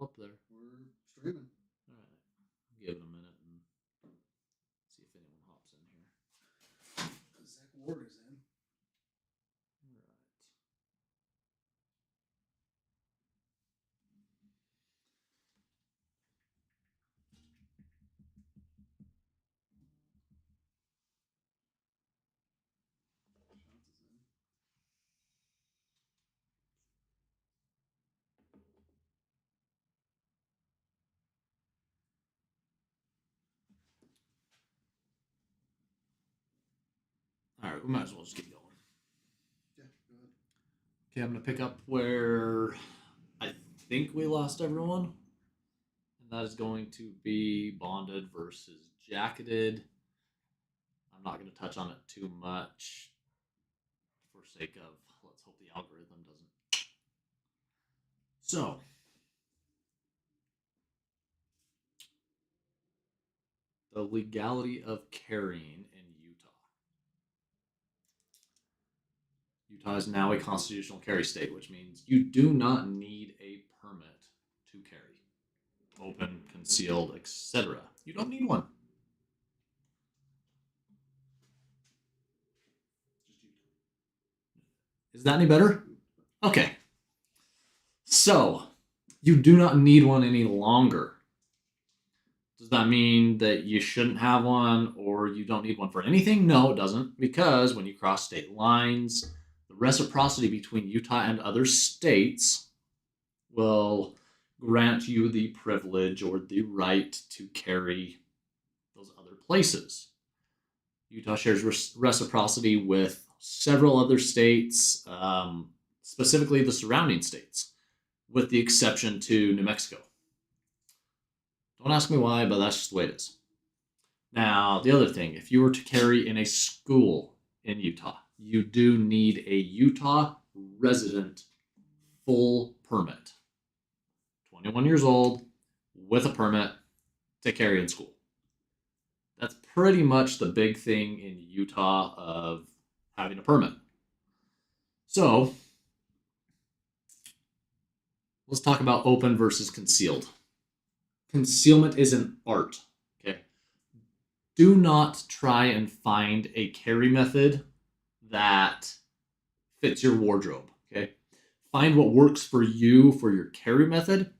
all up there? We're streaming. All right. Give it a minute and see if anyone hops in here. Zach Ward is in. All right. Shots is in. All right, we might as well just get going. Yeah, go ahead. Okay, I'm going to pick up where I think we lost everyone. And that is going to be bonded versus jacketed. I'm not going to touch on it too much for sake of, let's hope the algorithm doesn't. So, the legality of carrying in Utah. Utah is now a constitutional carry state, which means you do not need a permit to carry. Open, concealed, etc. You don't need one. Just Utah. Is that any better? Okay. So, you do not need one any longer. Does that mean that you shouldn't have one or you don't need one for anything? No, it doesn't, because when you cross state lines, the reciprocity between Utah and other states will grant you the privilege or the right to carry those other places. Utah shares reciprocity with several other states, specifically the surrounding states, with the exception to New Mexico. Don't ask me why, but that's just the way it is. Now, the other thing, if you were to carry in a school in Utah, you do need a Utah resident full permit. 21 years old with a permit to carry in school. That's pretty much the big thing in Utah of having a permit. So, let's talk about open versus concealed. Concealment is an art, okay? Do not try and find a carry method that fits your wardrobe, okay? Find what works for you for your carry method.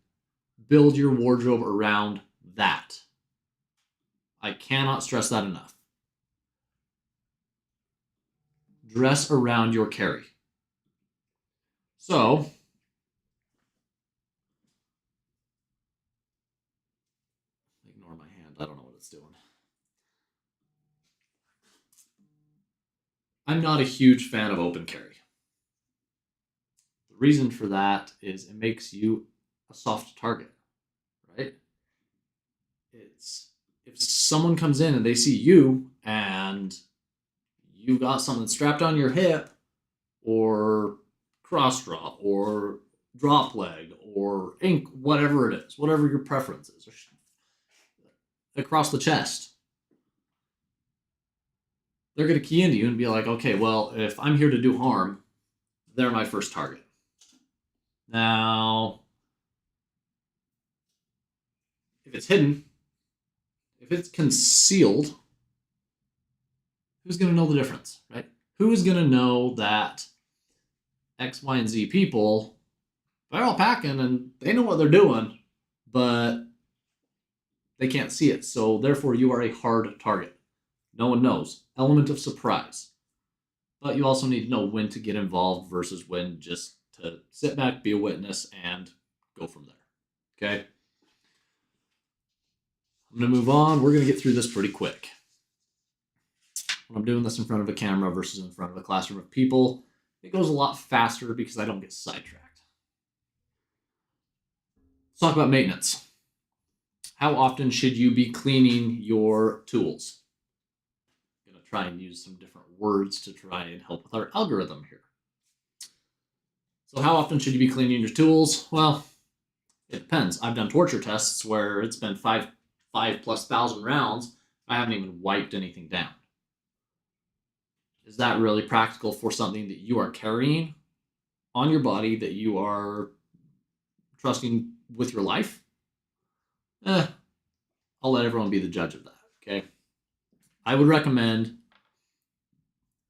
Build your wardrobe around that. I cannot stress that enough. Dress around your carry. So, ignore my hand. I don't know what it's doing. I'm not a huge fan of open carry. The reason for that is it makes you a soft target, right? It's if someone comes in and they see you and you got something strapped on your hip or cross draw or drop leg or ink, whatever it is, whatever your preference is, across the chest, they're going to key into you and be like, okay, well, if I'm here to do harm, they're my first target. Now, if it's hidden, if it's concealed, who's going to know the difference, right? Who's going to know that X, Y, and Z people, they're all packing and they know what they're doing, but they can't see it. So therefore, you are a hard target. No one knows. Element of surprise. But you also need to know when to get involved versus when just to sit back, be a witness, and go from there. Okay? I'm going to move on. We're going to get through this pretty quick. When I'm doing this in front of a camera versus in front of a classroom of people, it goes a lot faster because I don't get sidetracked. Let's talk about maintenance. How often should you be cleaning your tools? I'm going to try and use some different words to try and help with our algorithm here. So how often should you be cleaning your tools? Well, it depends. I've done torture tests where it's been 5,000+ rounds. I haven't even wiped anything down. Is that really practical for something that you are carrying on your body that you are trusting with your life, I'll let everyone be the judge of that, okay? I would recommend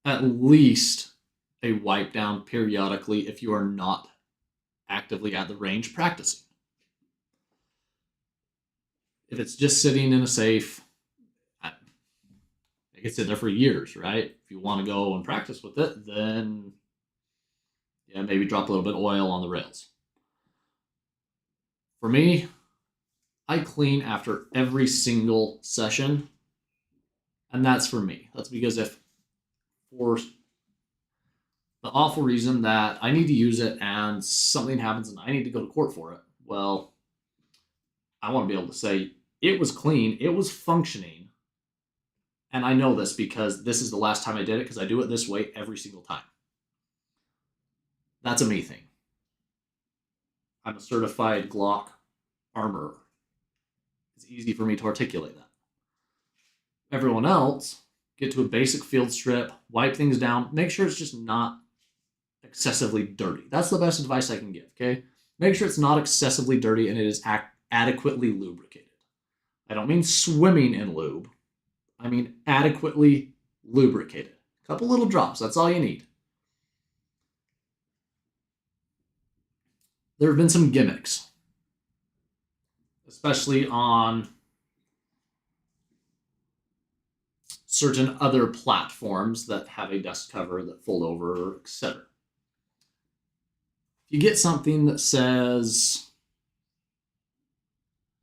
at least a wipe down periodically if you are not actively at the range practicing. If it's just sitting in a safe, it can sit there for years, right? If you want to go and practice with it, then yeah, maybe drop a little bit of oil on the rails. For me, I clean after every single session, and that's for me. That's because if for the awful reason that I need to use it and something happens and I need to go to court for it, well, I want to be able to say it was clean, it was functioning, and I know this because this is the last time I did it because I do it this way every single time. That's a me thing. I'm a certified Glock armorer. It's easy for me to articulate that. Everyone else, get to a basic field strip, wipe things down, make sure it's just not excessively dirty. That's the best advice I can give, okay? Make sure it's not excessively dirty and it is adequately lubricated. I don't mean swimming in lube. I mean adequately lubricated. A couple little drops, that's all you need. There have been some gimmicks, especially on certain other platforms that have a dust cover that fold over, etc. If you get something that says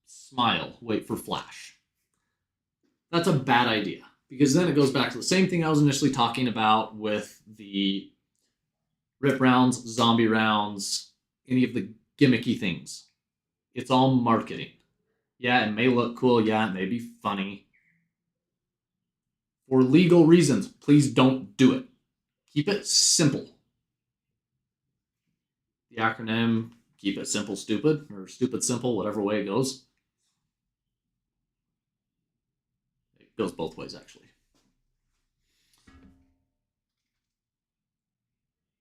smile, wait for flash, that's a bad idea, because then it goes back to the same thing I was initially talking about with the rip rounds, zombie rounds, any of the gimmicky things. It's all marketing. Yeah, it may look cool. Yeah, it may be funny. For legal reasons, please don't do it. Keep it simple. The acronym, keep it simple, stupid, or stupid, simple, whatever way it goes. It goes both ways, actually.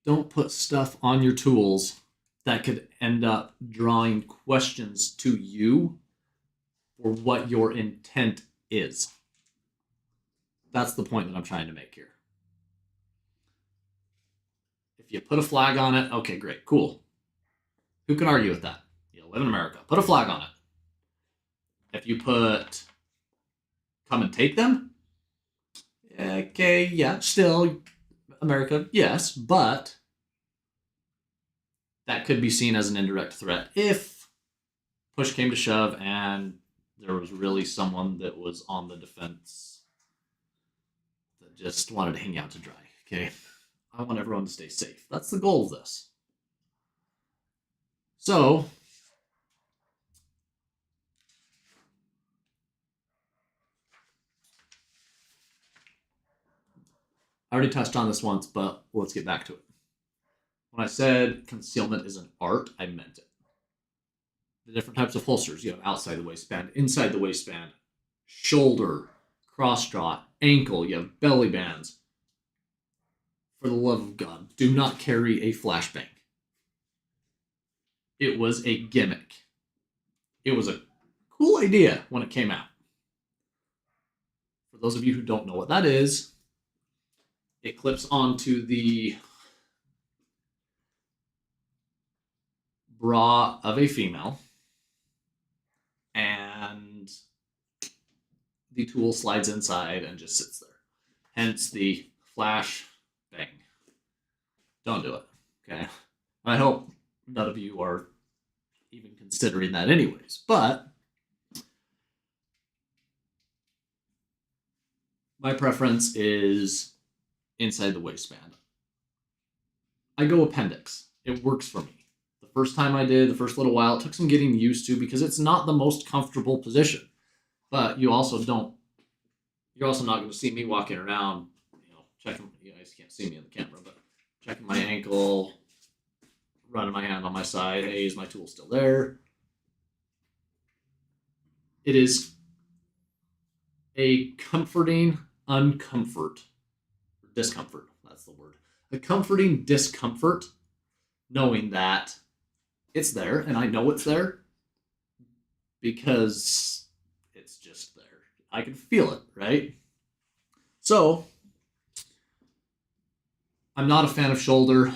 Don't put stuff on your tools that could end up drawing questions to you for what your intent is. That's the point that I'm trying to make here. If you put a flag on it, okay, great, cool. Who can argue with that? You live in America. Put a flag on it. If you put come and take them, okay, yeah, still America, yes, but that could be seen as an indirect threat if push came to shove and there was really someone that was on the defense that just wanted to hang out to dry, okay? I want everyone to stay safe. That's the goal of this. So, I already touched on this once, but let's get back to it. When I said concealment is an art, I meant it. The different types of holsters. You have outside the waistband, inside the waistband, shoulder, cross draw, ankle. You have belly bands. For the love of God, do not carry a flashbang. It was a gimmick. It was a cool idea when it came out. For those of you who don't know what that is, it clips onto the bra of a female, and the tool slides inside and just sits there. Hence the flash bang. Don't do it, okay? I hope none of you are even considering that anyways, but my preference is inside the waistband. I go appendix. It works for me. The first time I did, the first little while, it took some getting used to because it's not the most comfortable position. But you're also not going to see me walking around, checking, you guys can't see me in the camera, but checking my ankle, running my hand on my side. Hey, is my tool still there? It is a comforting discomfort. That's the word. A comforting discomfort, knowing that it's there and I know it's there, because it's just there. I can feel it, right? So, I'm not a fan of shoulder.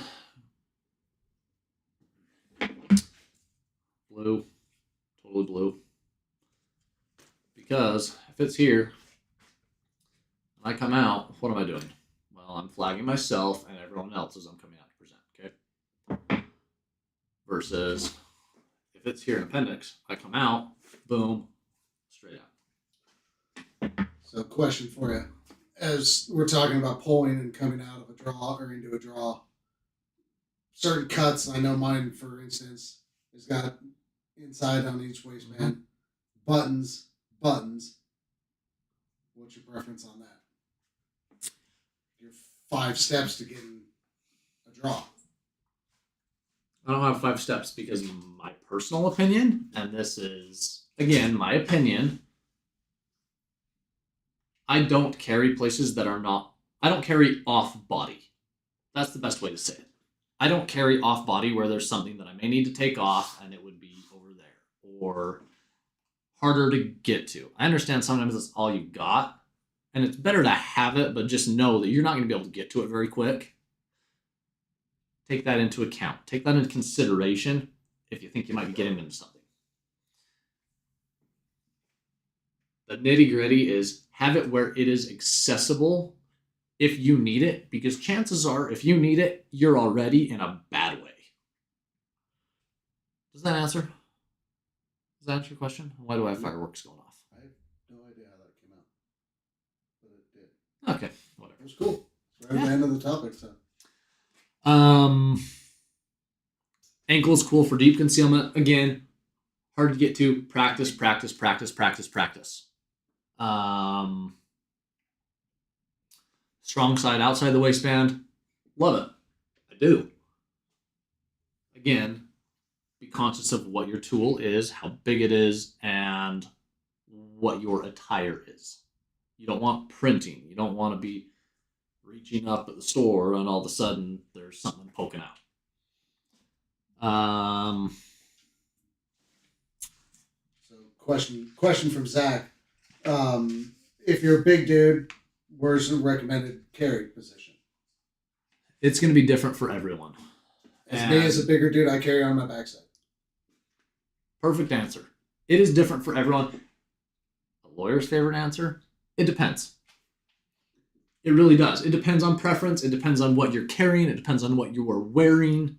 Blue, totally blue. Because if it's here, and I come out, what am I doing? Well, I'm flagging myself and everyone else as I'm coming out to present, okay? Versus if it's here in appendix, I come out, boom, straight out. So, question for you. As we're talking about pulling and coming out of a draw or into a draw, certain cuts, I know mine, for instance, has got inside on each waistband, buttons. What's your preference on that? Your 5 steps to getting a draw. I don't have 5 steps because my personal opinion, and this is, again, my opinion, I don't carry places that are not, I don't carry off body. That's the best way to say it. I don't carry off body where there's something that I may need to take off and it would be over there or harder to get to. I understand sometimes that's all you got and it's better to have it, but just know that you're not going to be able to get to it very quick. Take that into account. Take that into consideration if you think you might be getting into something. The nitty-gritty is have it where it is accessible if you need it, because chances are if you need it, you're already in a bad way. Does that answer? Does that answer your question? Why do I have fireworks going off? I have no idea how that came out, but it did. Okay, whatever. It was cool. It's right at the end of the topic, so. Ankle is cool for deep concealment. Again, hard to get to. Practice. Strong side outside the waistband. Love it. I do. Again, be conscious of what your tool is, how big it is, and what your attire is. You don't want printing. You don't want to be reaching up at the store and all of a sudden there's something poking out. So question from Zach. If you're a big dude, where's the recommended carry position? It's going to be different for everyone. Me as a bigger dude, I carry on my backside. Perfect answer. It is different for everyone. A lawyer's favorite answer? It depends. It really does. It depends on preference. It depends on what you're carrying. It depends on what you are wearing.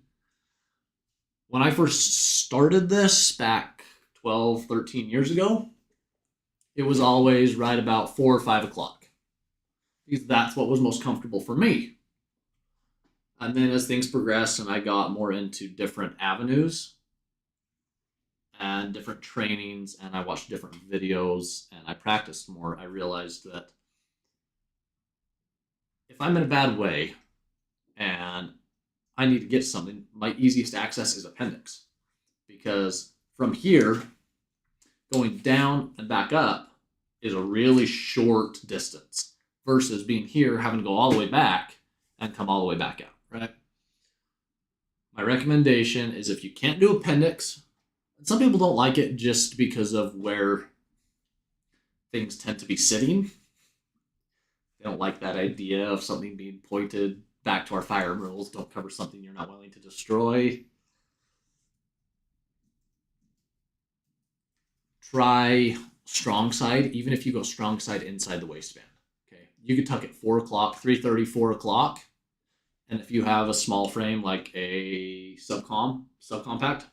When I first started this back 12, 13 years ago, it was always right about 4 or 5 o'clock. Because that's what was most comfortable for me. And then as things progressed and I got more into different avenues and different trainings and I watched different videos and I practiced more, I realized that if I'm in a bad way and I need to get something, my easiest access is appendix. Because from here, going down and back up is a really short distance versus being here, having to go all the way back and come all the way back out, right? My recommendation is if you can't do appendix, and some people don't like it just because of where things tend to be sitting. They don't like that idea of something being pointed back to our fire rules. Don't cover something you're not willing to destroy. Try strong side, even if you go strong side inside the waistband. Okay, you could tuck it 4 o'clock, 3:30, 4 o'clock. And if you have a small frame like a subcompact,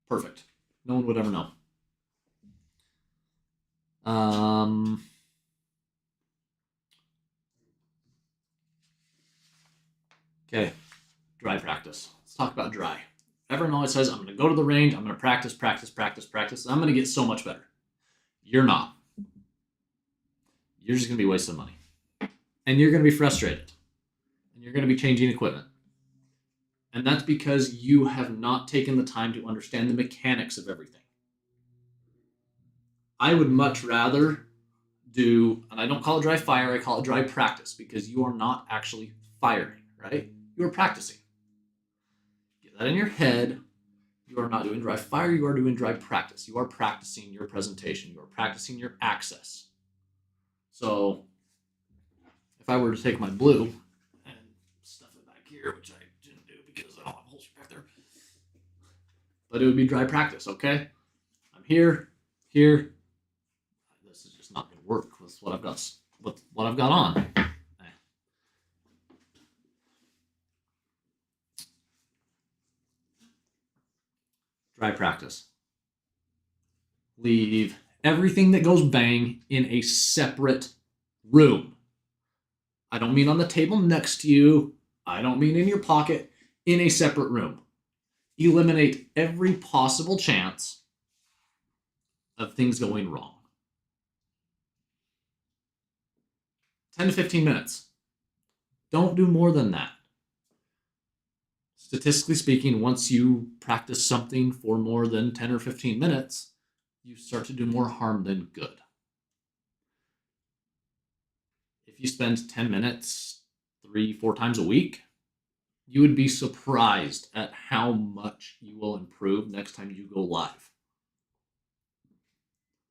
perfect. No one would ever know. Okay, dry practice. Let's talk about dry. Everyone always says, I'm going to go to the range, I'm going to practice, I'm going to get so much better. You're not. You're just going to be wasting money. And you're going to be frustrated. And you're going to be changing equipment. And that's because you have not taken the time to understand the mechanics of everything. I would much rather do, and I don't call it dry fire, I call it dry practice, because you are not actually firing, right? You are practicing. Get that in your head. You are not doing dry fire, you are doing dry practice. You are practicing your presentation, you are practicing your access. So if I were to take my blue and stuff it back here, which I didn't do because I don't have a holster back there, but it would be dry practice, okay? I'm here. This is just not going to work with what I've got. With what I've got on. Dry practice. Leave everything that goes bang in a separate room. I don't mean on the table next to you. I don't mean in your pocket. In a separate room. Eliminate every possible chance of things going wrong. 10 to 15 minutes. Don't do more than that. Statistically speaking, once you practice something for more than 10 or 15 minutes, you start to do more harm than good. If you spend 10 minutes 3-4 times a week, you would be surprised at how much you will improve next time you go live.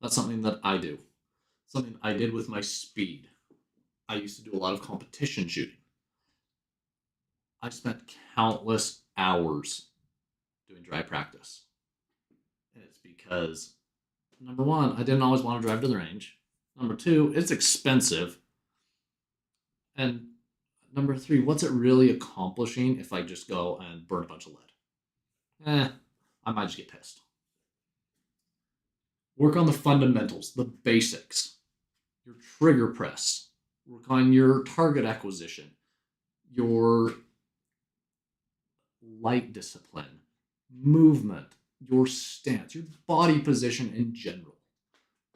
That's something that I do. Something I did with my speed. I used to do a lot of competition shooting. I spent countless hours doing dry practice. And it's because, number one, I didn't always want to drive to the range. Number two, it's expensive. And number three, what's it really accomplishing if I just go and burn a bunch of lead? I might just get pissed. Work on the fundamentals, the basics. Your trigger press. Work on your target acquisition. Your light discipline, movement, your stance, your body position in general.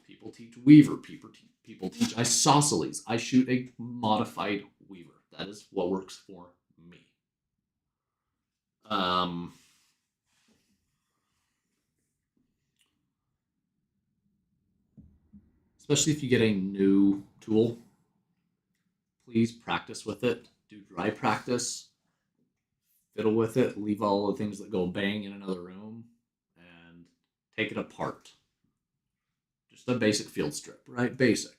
People teach Weaver, people teach isosceles. I shoot a modified Weaver. That is what works for me. Especially if you get a new tool, please practice with it. Do dry practice. Fiddle with it, leave all the things that go bang in another room, and take it apart. Just a basic field strip, right? Basic.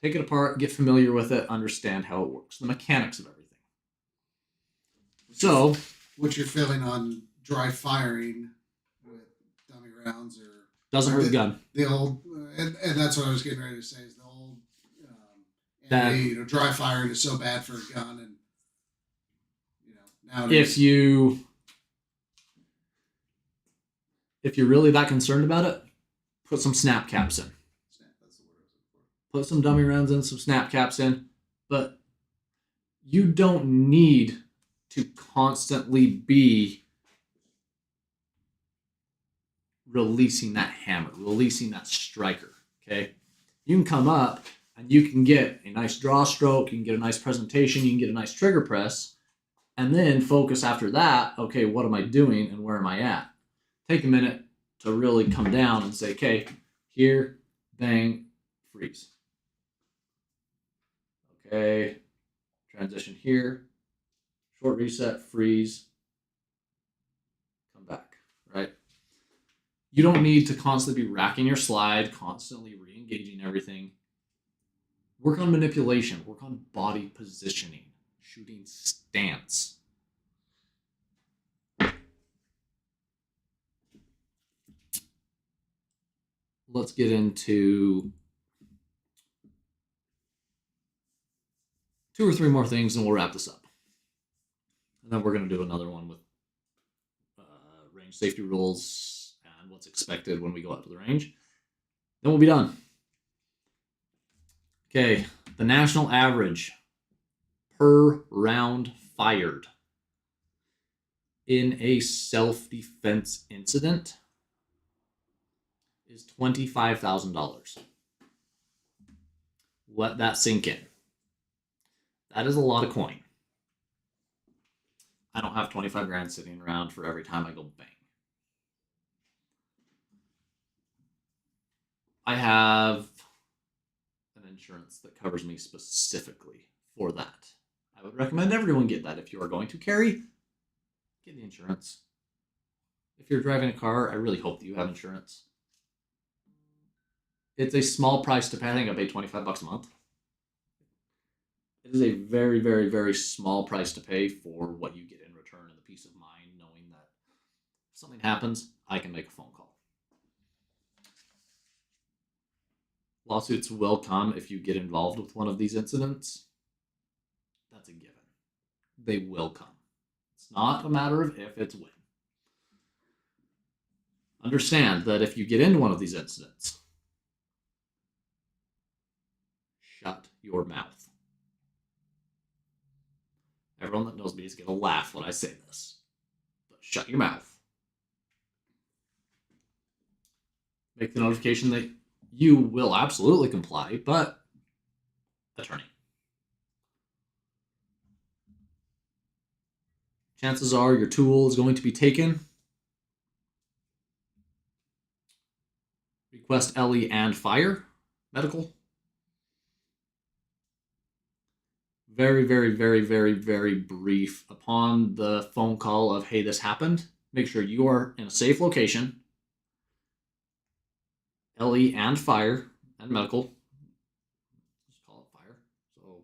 Take it apart, get familiar with it, understand how it works, the mechanics of everything. So, what's your feeling on dry firing with dummy rounds or doesn't hurt the gun? The old, and that's what I was getting ready to say is the old, dry firing is so bad for a gun and. Nowadays. If you're really that concerned about it, put some snap caps in. That's the word I was looking for. Put some dummy rounds in, some snap caps in, but you don't need to constantly be releasing that hammer, releasing that striker, okay? You can come up and you can get a nice draw stroke, you can get a nice presentation, you can get a nice trigger press, and then focus after that, okay, what am I doing and where am I at? Take a minute to really come down and say, okay, here, bang, freeze. Okay, transition here, short reset, freeze, come back, right? You don't need to constantly be racking your slide, constantly re-engaging everything. Work on manipulation, work on body positioning. Shooting stance. Let's get into 2 or 3 more things and we'll wrap this up. And then we're going to do another one with range safety rules and what's expected when we go out to the range. Then we'll be done. Okay, the national average per round fired in a self-defense incident is $25,000. Let that sink in. That is a lot of coin. I don't have 25 grand sitting around for every time I go bang. I have an insurance that covers me specifically for that. I would recommend everyone get that. If you are going to carry, get the insurance. if you're driving a car, I really hope that you have insurance. It's a small price to pay. I think I pay $25 a month. It is a very, very, very small price to pay for what you get in return and the peace of mind knowing that if something happens, I can make a phone call. Lawsuits will come if you get involved with one of these incidents. That's a given. They will come. It's not a matter of if, it's when. Understand that if you get into one of these incidents, shut your mouth. Everyone that knows me is going to laugh when I say this. But shut your mouth. Make the notification that you will absolutely comply, but attorney. Chances are your tool is going to be taken. Request LE and fire, medical. Very, very, very, very, very brief. Upon the phone call of, hey, this happened, make sure you are in a safe location. LE and fire and medical. Just call it fire. So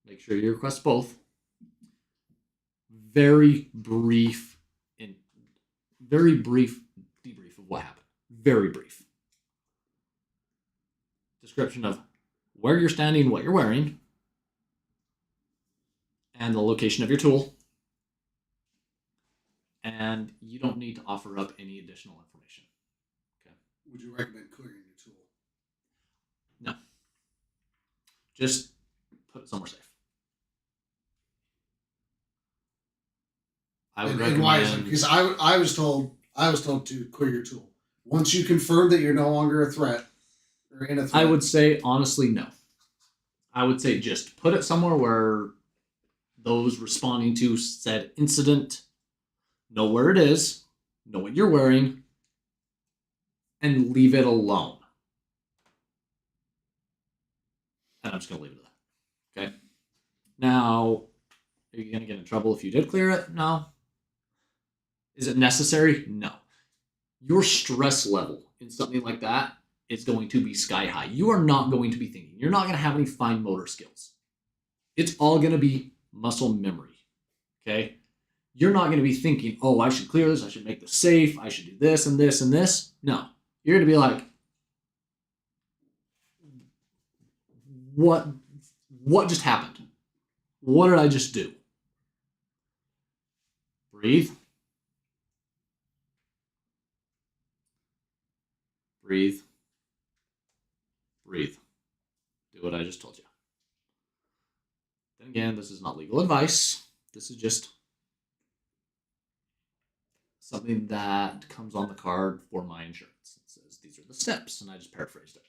make sure you request both. Very brief debrief of what happened. Very brief. Description of where you're standing, what you're wearing, and the location of your tool. And you don't need to offer up any additional information. Okay. Would you recommend clearing your tool? No. Just put it somewhere safe. I would recommend. Why is it? Because I was told to clear your tool once you confirm that you're no longer a threat or in a threat. I would say honestly no. I would say just put it somewhere where those responding to said incident know where it is, know what you're wearing, and leave it alone. And I'm just going to leave it at that. Okay? Now, are you going to get in trouble if you did clear it? No. Is it necessary? No. Your stress level in something like that is going to be sky high. You are not going to be thinking. You're not going to have any fine motor skills. It's all going to be muscle memory. Okay? You're not going to be thinking, oh, I should clear this. I should make this safe. I should do this and this and this. No. You're going to be like, what just happened? What did I just do? Breathe. Breathe. Breathe. Do what I just told you. Then again, this is not legal advice. This is just something that comes on the card for my insurance. It says these are the steps, and I just paraphrased it.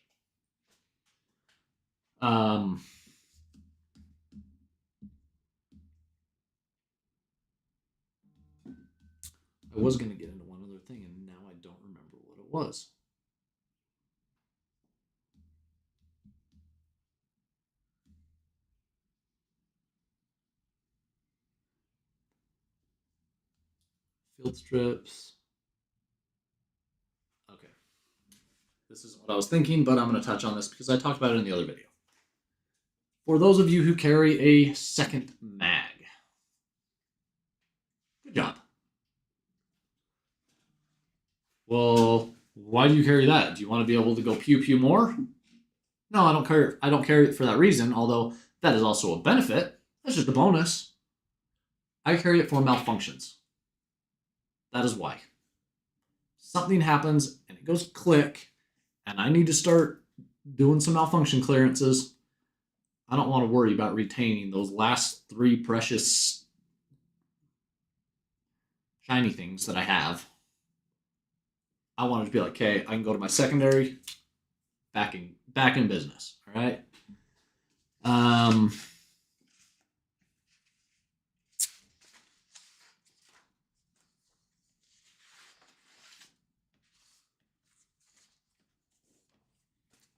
I was going to get into one other thing, and now I don't remember what it was. Field strips. Okay. This isn't what I was thinking, but I'm going to touch on this because I talked about it in the other video. For those of you who carry a second mag, good job. Well, why do you carry that? Do you want to be able to go pew pew more? No, I don't carry it for that reason, although that is also a benefit. That's just a bonus. I carry it for malfunctions. That is why. Something happens and it goes click, and I need to start doing some malfunction clearances. I don't want to worry about retaining those last 3 precious shiny things that I have. I want it to be like, okay, I can go to my secondary, back in business. All right.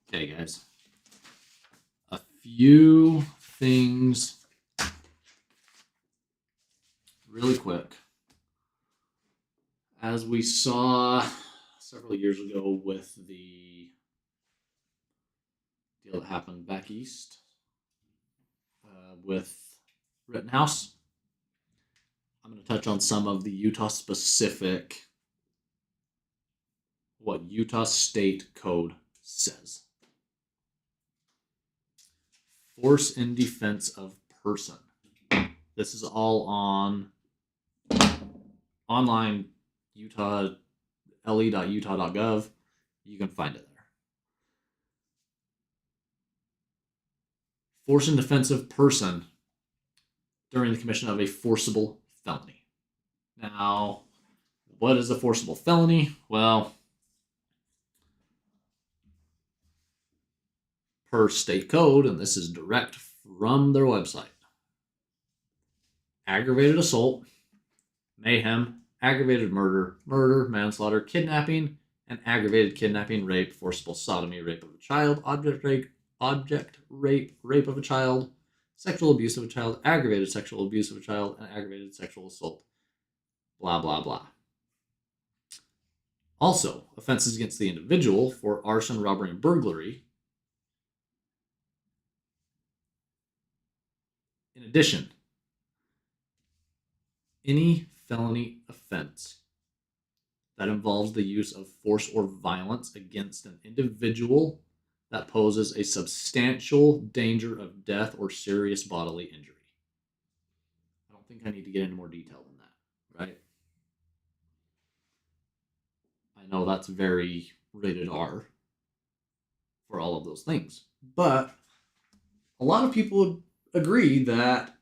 Okay, guys. A few things really quick as we saw several years ago with the deal that happened back east with Rittenhouse, I'm going to touch on some of the Utah specific, what Utah State Code says. Force in defense of person. This is all on online Utah, le.utah.gov. You can find it there. Force in defense of person during the commission of a forcible felony. Now, what is a forcible felony? Well, per state code, and this is direct from their website, aggravated assault, mayhem, aggravated murder, manslaughter, kidnapping, and aggravated kidnapping, rape, forcible sodomy, rape of a child, object rape, rape of a child, sexual abuse of a child, aggravated sexual abuse of a child, and aggravated sexual assault. Blah, blah, blah. Also, offenses against the individual for arson, robbery, and burglary. In addition, any felony offense that involves the use of force or violence against an individual that poses a substantial danger of death or serious bodily injury. I don't think I need to get into more detail than that, right? I know that's very rated R for all of those things, but a lot of people would agree that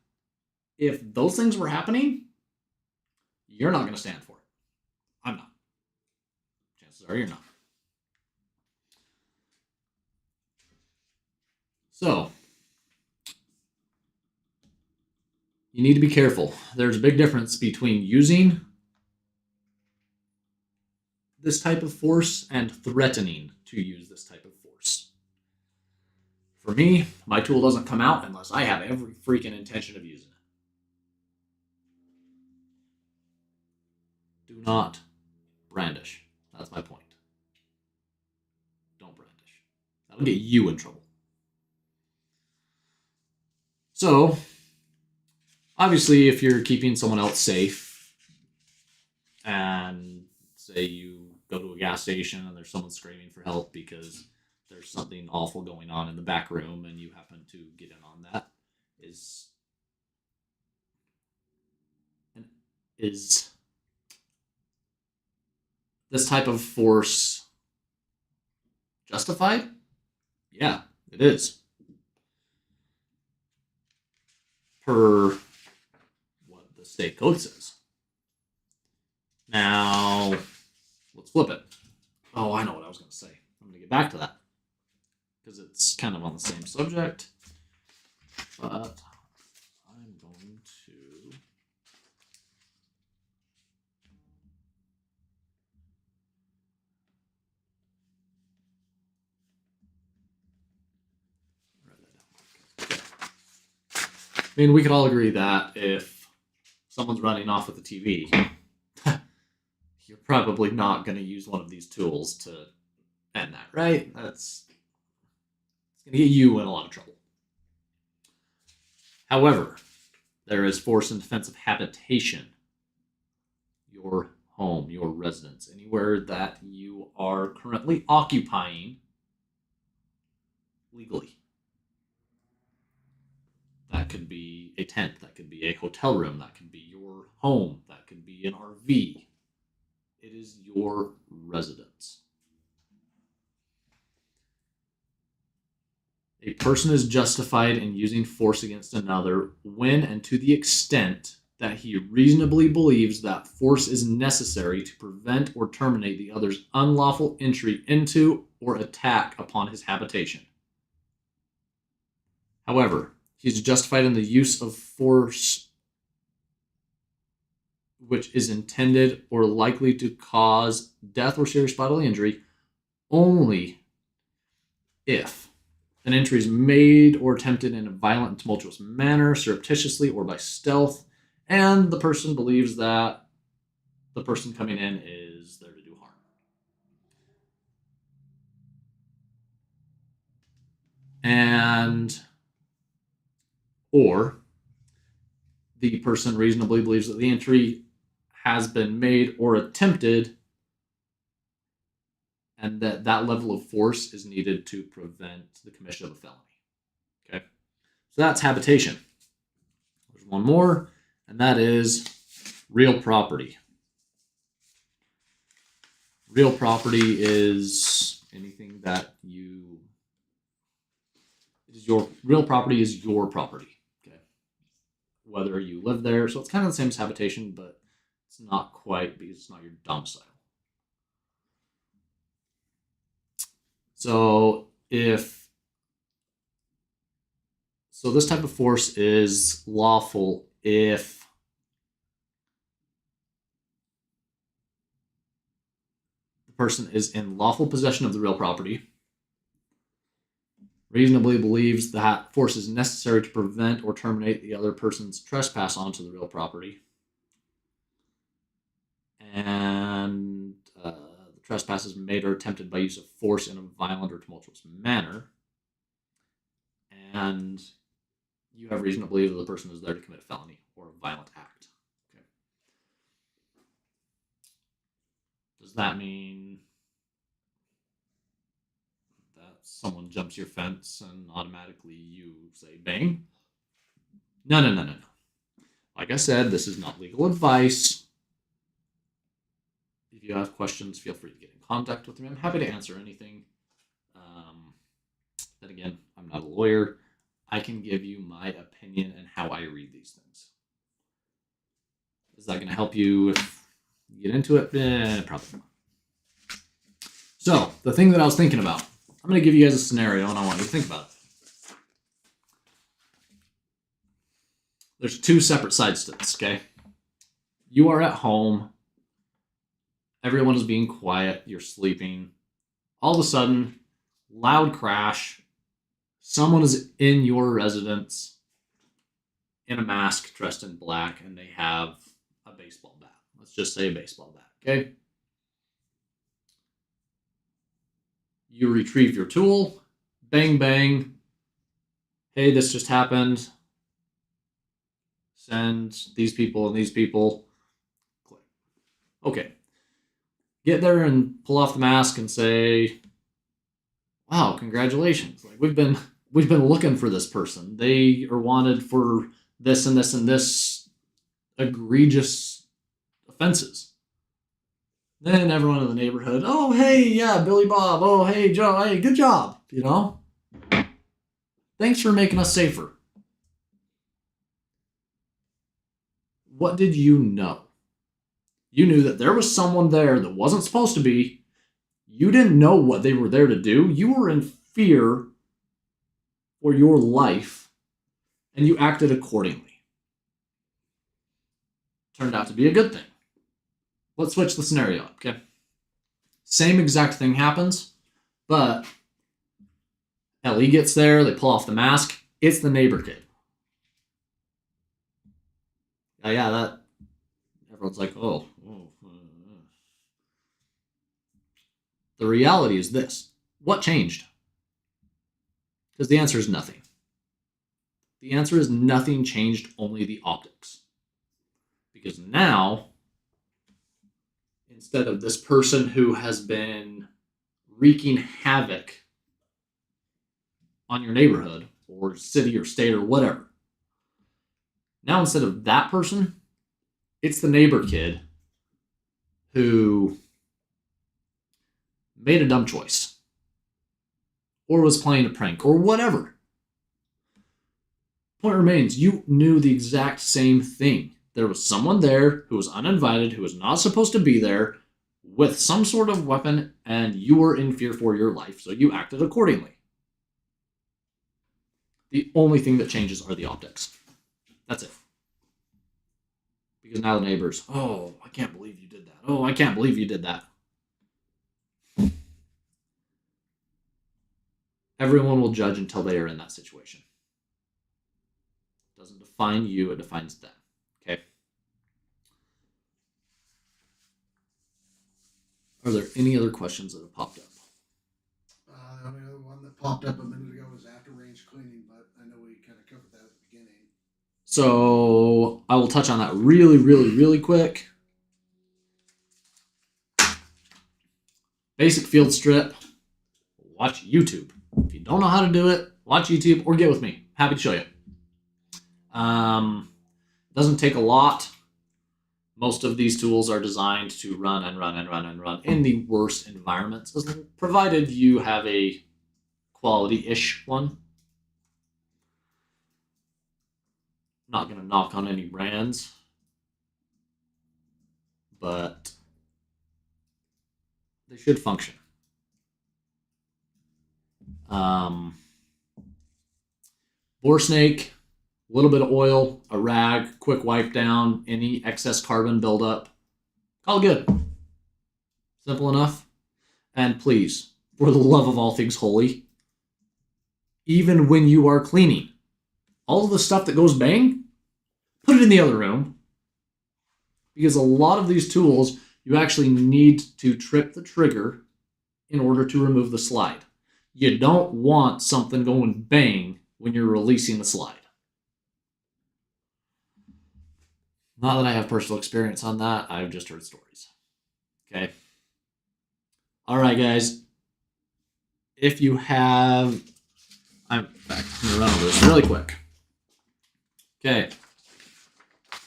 if those things were happening, you're not going to stand for it. I'm not. Chances are you're not. So, you need to be careful. There's a big difference between using this type of force and threatening to use this type of force. For me, my tool doesn't come out unless I have every freaking intention of using it. Do not brandish. That's my point. Don't brandish. That'll get you in trouble. So, obviously, if you're keeping someone else safe, and say you go to a gas station and there's someone screaming for help because there's something awful going on in the back room and you happen to get in on that, is this type of force justified? Yeah, it is. Per what the state code says. Now, let's flip it. Oh, I know what I was going to say. I'm going to get back to that because it's kind of on the same subject. But I'm going to write that down. I mean, we could all agree that if someone's running off with a TV, you're probably not going to use one of these tools to end that, right? It's going to get you in a lot of trouble. However, there is force in defense of habitation, your home, your residence, anywhere that you are currently occupying legally. That could be a tent, that could be a hotel room, that could be your home, that could be an RV. It is your residence. A person is justified in using force against another when and to the extent that he reasonably believes that force is necessary to prevent or terminate the other's unlawful entry into or attack upon his habitation. However, he is justified in the use of force which is intended or likely to cause death or serious bodily injury only if an entry is made or attempted in a violent and tumultuous manner, surreptitiously or by stealth, and the person believes that the person coming in is there to do harm. Or the person reasonably believes that the entry has been made or attempted, and that level of force is needed to prevent the commission of a felony. Okay, so that's habitation. There's one more, and that is real property. Real property is anything that real property is your property. Okay, whether you live there, so it's kind of the same as habitation, but it's not quite because it's not your domicile. So this type of force is lawful if the person is in lawful possession of the real property, reasonably believes that force is necessary to prevent or terminate the other person's trespass onto the real property, and the trespass is made or attempted by use of force in a violent or tumultuous manner, and you have reason to believe that the person is there to commit a felony or a violent act. Okay. Does that mean that someone jumps your fence and automatically you say bang? No. Like I said, this is not legal advice. If you have questions, feel free to get in contact with me. I'm happy to answer anything. Then again, I'm not a lawyer. I can give you my opinion and how I read these things. Is that going to help you if you get into it? Probably not. So, the thing that I was thinking about, I'm going to give you guys a scenario and I want you to think about it. There's two separate sides to this, okay? You are at home. Everyone is being quiet. You're sleeping. All of a sudden, loud crash. Someone is in your residence in a mask, dressed in black, and they have a baseball bat. Let's just say a baseball bat, okay? You retrieve your tool. Bang, bang. Hey, this just happened. Send these people and these people. Click. Okay. Get there and pull off the mask and say, wow, congratulations. Like we've been looking for this person. They are wanted for this and this and this egregious offenses. Then everyone in the neighborhood, oh, hey, yeah, Billy Bob. Oh, hey, Joe. Hey, good job. You know? Thanks for making us safer. What did you know? You knew that there was someone there that wasn't supposed to be. You didn't know what they were there to do. You were in fear for your life, and you acted accordingly. Turned out to be a good thing. Let's switch the scenario up, okay? Same exact thing happens, but Ellie gets there, they pull off the mask, it's the neighbor kid. Yeah, that, everyone's like, oh. The reality is this. What changed? Because the answer is nothing. The answer is nothing changed, only the optics. Because now, instead of this person who has been wreaking havoc on your neighborhood or city or state or whatever, now instead of that person, it's the neighbor kid who made a dumb choice or was playing a prank or whatever. Point remains, you knew the exact same thing. There was someone there who was uninvited, who was not supposed to be there, with some sort of weapon, and you were in fear for your life, so you acted accordingly. The only thing that changes are the optics. That's it. Because now the neighbors, oh, I can't believe you did that. Oh, I can't believe you did that. Everyone will judge until they are in that situation. It doesn't define you, it defines them. Okay? Are there any other questions that have popped up? The only other one that popped up a minute ago was after range cleaning, but I know we kind of covered that at the beginning. So I will touch on that really quick. Basic field strip. Watch YouTube. If you don't know how to do it, watch YouTube or get with me. Happy to show you. Doesn't take a lot. Most of these tools are designed to run in the worst environments, provided you have a quality-ish one. Not going to knock on any brands, but they should function. Bore snake, a little bit of oil, a rag, quick wipe down, any excess carbon buildup. All good. Simple enough. And please, for the love of all things holy, even when you are cleaning, all of the stuff that goes bang, put it in the other room. Because a lot of these tools, you actually need to trip the trigger in order to remove the slide. You don't want something going bang when you're releasing the slide. Not that I have personal experience on that, I've just heard stories. Okay. All right, guys. If you have, I'm going to run over this really quick. Okay.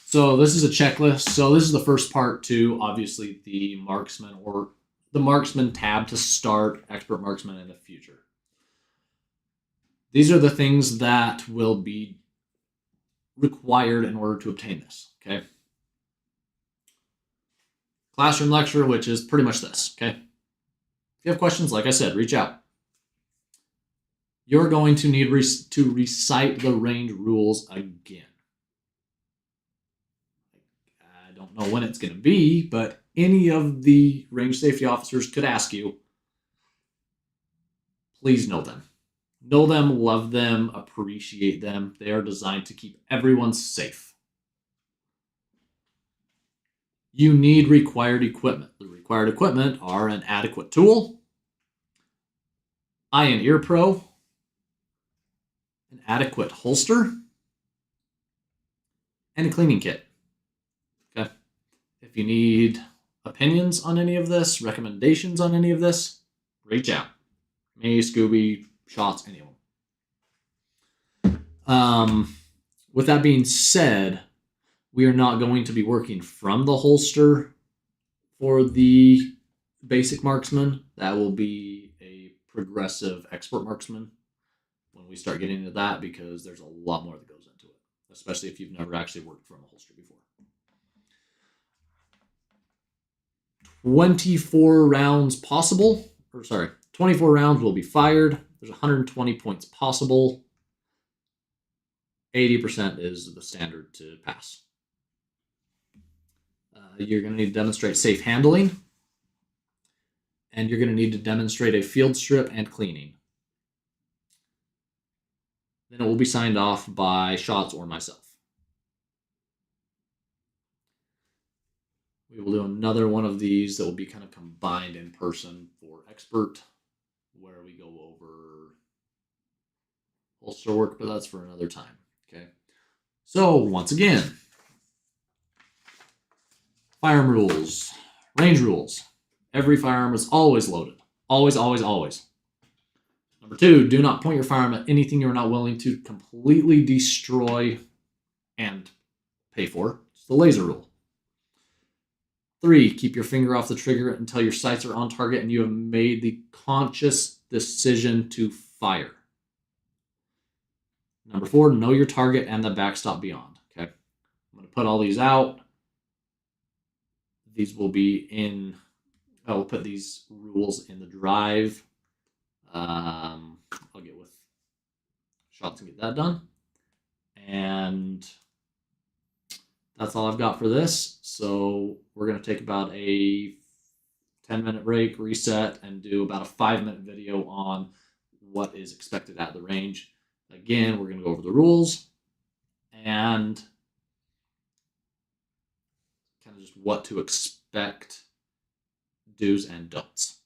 So this is a checklist. So this is the first part to obviously the marksman or the marksman tab to start expert marksman in the future. These are the things that will be required in order to obtain this. Okay. Classroom lecture, which is pretty much this. Okay. If you have questions, like I said, reach out. You're going to need to recite the range rules again. I don't know when it's going to be, but any of the range safety officers could ask you. Please know them. Know them, love them, appreciate them. They are designed to keep everyone safe. You need required equipment. The required equipment are an adequate tool, eye and ear pro, an adequate holster, and a cleaning kit. Okay. If you need opinions on any of this, recommendations on any of this, reach out. Me, Scooby, Shots, any of them. With that being said, we are not going to be working from the holster for the basic marksman. That will be a progressive expert marksman when we start getting into that, because there's a lot more that goes into it, especially if you've never actually worked from a holster before. 24 rounds possible, 24 rounds will be fired. There's 120 points possible. 80% is the standard to pass. You're going to need to demonstrate safe handling. And you're going to need to demonstrate a field strip and cleaning. Then it will be signed off by Shots or myself. We will do another one of these that will be kind of combined in person for expert, where we go over holster work, but that's for another time. Okay. So once again, firearm rules, range rules. Every firearm is always loaded. Always, always, always. Number 2, do not point your firearm at anything you're not willing to completely destroy and pay for. It's the laser rule. 3, keep your finger off the trigger until your sights are on target and you have made the conscious decision to fire. Number 4, know your target and the backstop beyond. Okay, I'm going to put all these out. These will be in, I'll put these rules in the drive. I'll get with Shots and get that done. And that's all I've got for this. So we're going to take about a 10-minute break, reset, and do about a 5-minute video on what is expected at the range. Again, we're going to go over the rules and kind of just what to expect do's and don'ts.